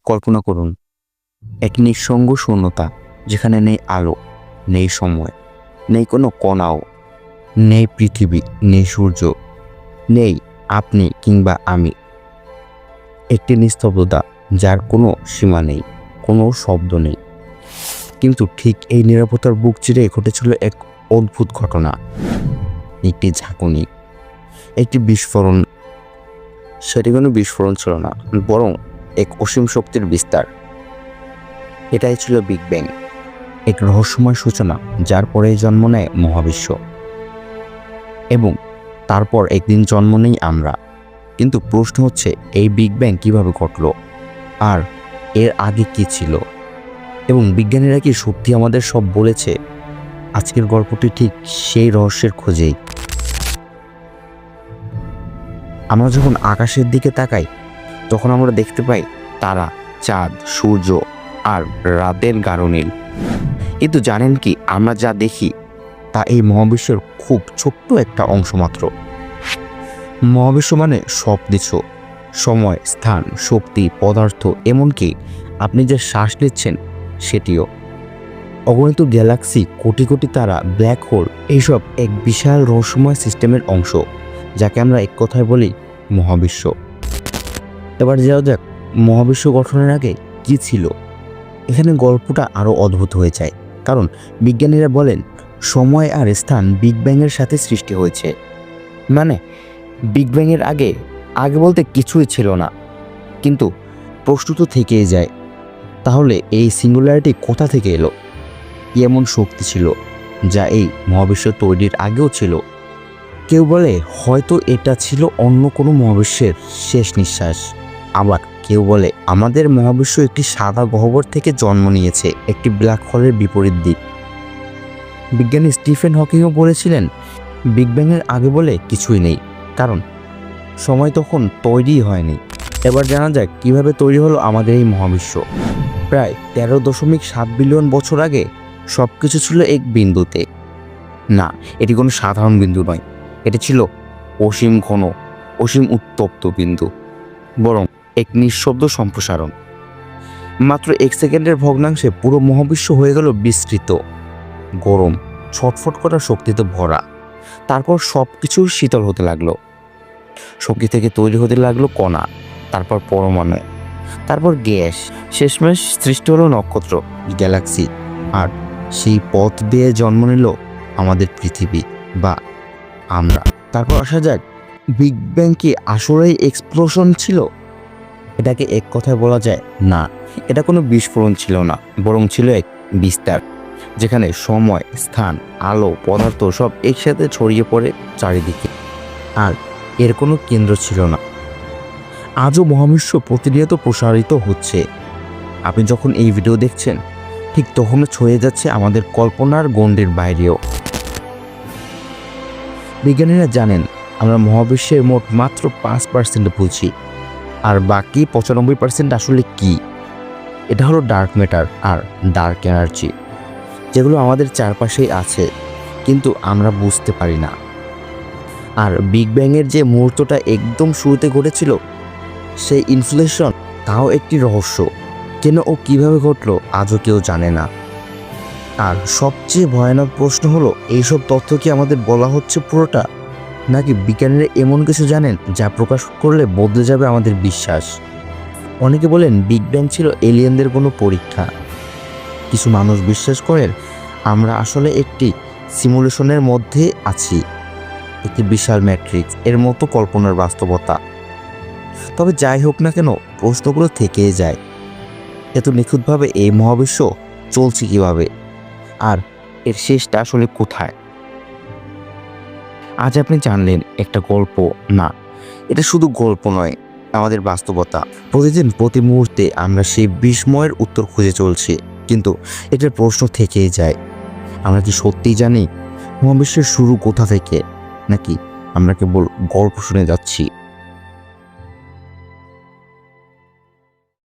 কল্পনা করুন এক নিঃসঙ্গ শূন্যতা, যেখানে নেই আলো, নেই সময়, নেই কোনো কণাও, নেই পৃথিবী, নেই সূর্য, নেই আপনি কিংবা আমি। একটি নিস্তব্ধতা যার কোনো সীমা নেই, কোনো শব্দ নেই। কিন্তু ঠিক এই নীরবতার বুক চিরে ঘটেছিল এক অদ্ভুত ঘটনা, একটি ঝাঁকুনি, একটি বিস্ফোরণ। সেটি কোনো বিস্ফোরণ ছিল না, বরং এক অসীম শক্তির বিস্তার। এটাই ছিল বিগ ব্যাং, এক রহস্যময় সূচনা যার পরেই জন্ম নেয় মহাবিশ্ব, এবং তারপর একদিন জন্ম নেই আমরা। কিন্তু প্রশ্ন হচ্ছে, এই বিগ ব্যাং কিভাবে ঘটল, আর এর আগে কি ছিল, এবং বিজ্ঞানীরা কি সত্যি আমাদের সব বলেছে? আজকের গল্পটি ঠিক সেই রহস্যের খোঁজেই। আমরা যখন আকাশের দিকে তাকাই, তখন আমরা দেখতে পাই তারা, চাঁদ, সূর্য আর রাতের গাঢ় নীল। কিন্তু জানেন কি, আমরা যা দেখি তা এই মহাবিশ্বের খুব ছোট্ট একটা অংশ মাত্র। মহাবিশ্ব মানে সব কিছু, সময়, স্থান, শক্তি, পদার্থ, এমনকি আপনি যে শ্বাস নিচ্ছেন সেটিও। অগণিত গ্যালাক্সি, কোটি কোটি তারা, ব্ল্যাক হোল, এইসব এক বিশাল রহস্যময় সিস্টেমের অংশ, যাকে আমরা এক কথায় বলি মহাবিশ্ব। এবার যাওয়া যাক, মহাবিশ্ব গঠনের আগে কি ছিল। এখানে গল্পটা আরও অদ্ভুত হয়ে যায়, কারণ বিজ্ঞানীরা বলেন সময় আর স্থান বিগ ব্যাংয়ের সাথে সৃষ্টি হয়েছে। মানে বিগ ব্যাংয়ের আগে বলতে কিছুই ছিল না। কিন্তু প্রশ্ন তো থেকেই যায়, তাহলে এই সিঙ্গুলারিটি কোথা থেকে এলো? এমন শক্তি ছিল যা এই মহাবিশ্ব তৈরির আগেও ছিল? কেউ বলে হয়তো এটা ছিল অন্য কোনো মহাবিশ্বের শেষ নিঃশ্বাস। আবার কেউ বলে আমাদের মহাবিশ্ব একটি সাদা গহ্বর থেকে জন্ম নিয়েছে, একটি ব্ল্যাক হোলের বিপরীত দিক। বিজ্ঞানী স্টিফেন হকিংও বলেছিলেন বিগ ব্যাংয়ের আগে বলে কিছুই নেই, কারণ সময় তখন তৈরি হয়নি। এবার জানা যাক কিভাবে তৈরি হলো আমাদের এই মহাবিশ্ব। প্রায় 13.7 বিলিয়ন বছর আগে সব কিছু ছিল এক বিন্দুতে। না, এটি কোনো সাধারণ বিন্দু নয়, এটি ছিল অসীম ঘন, অসীম উত্তপ্ত বিন্দু, বরং এক নিঃশব্দ সম্প্রসারণ। মাত্র 1 সেকেন্ডের ভগ্নাংশে পুরো মহাবিশ্ব হয়ে গেল বিস্তৃত, গরম, ছটফট করা শক্তিতে ভরা। তারপর সব কিছু শীতল হতে লাগলো। শক্তি থেকে তৈরি হতে লাগলো কণা, তারপর পরমাণু, তারপর গ্যাস, শেষমেশ সৃষ্টি হলো নক্ষত্র, গ্যালাক্সি, আর সেই পথ দিয়ে জন্ম নিল আমাদের পৃথিবী বা আমরা। তারপর আসা যাক, বিগ ব্যাং কি আসলেই এক্সপ্লোশন ছিল? এটাকে এক কথায় বলা যায় না, এটা কোনো বিস্ফোরণ ছিল না, বরং ছিল এক বিস্তার, যেখানে সময়, স্থান, আলো, পদার্থ সব একসাথে ছড়িয়ে পড়ে চারিদিকে, আর এর কোনো কেন্দ্র ছিল না। আজও মহাবিশ্ব প্রতিনিয়ত প্রসারিত হচ্ছে। আপনি যখন এই ভিডিও দেখছেন, ঠিক তখনও ছড়িয়ে যাচ্ছে আমাদের কল্পনার গণ্ডির বাইরেও। বিজ্ঞানীরা জানেন আমরা মহাবিশ্বের মোট মাত্র 5% বুঝি, আর বাকি 95% আসলে কি? এটা হলো ডার্ক ম্যাটার আর ডার্ক এনার্জি, যেগুলো আমাদের চারপাশেই আছে, কিন্তু আমরা বুঝতে পারি না। আর বিগ ব্যাংয়ের যে মুহূর্তটা একদম শুরুতে ঘটেছিল, সেই ইনফ্লেশন, তাও একটি রহস্য। কেন ও কিভাবে ঘটলো আজও কেউ জানে না। আর সবচেয়ে ভয়ানক প্রশ্ন হলো, এইসব তথ্য কি আমাদের বলা হচ্ছে পুরোটা, নাকি বিজ্ঞানীরা এমন কিছু জানেন যা প্রকাশ করলে বদলে যাবে আমাদের বিশ্বাস? অনেকে বলেন বিগ ব্যাং ছিল এলিয়েনদের কোনো পরীক্ষা। কিছু মানুষ বিশ্বাস করেন আমরা আসলে একটি সিমুলেশনের মধ্যে আছি, একটি বিশাল ম্যাট্রিক্স এর মতো কল্পনার বাস্তবতা। তবে যাই হোক না কেন, প্রশ্নগুলো থেকেই যায়, এত নিখুঁতভাবে এই মহাবিশ্ব চলছে কিভাবে, আর এর শেষটা আসলে কোথায়? আজ আপনি জানলেন একটা গল্প না, এটা শুধু গল্প নয়, আমাদের বাস্তবতা। প্রতিদিন, প্রতি মুহূর্তে আমরা সেই বিস্ময়ের উত্তর খুঁজে চলছি, কিন্তু এটার প্রশ্ন থেকেই যায়, আমরা কি সত্যিই জানি মহাবিশ্বের শুরু কোথা থেকে, নাকি আমরা কেবল গল্প শুনে যাচ্ছি?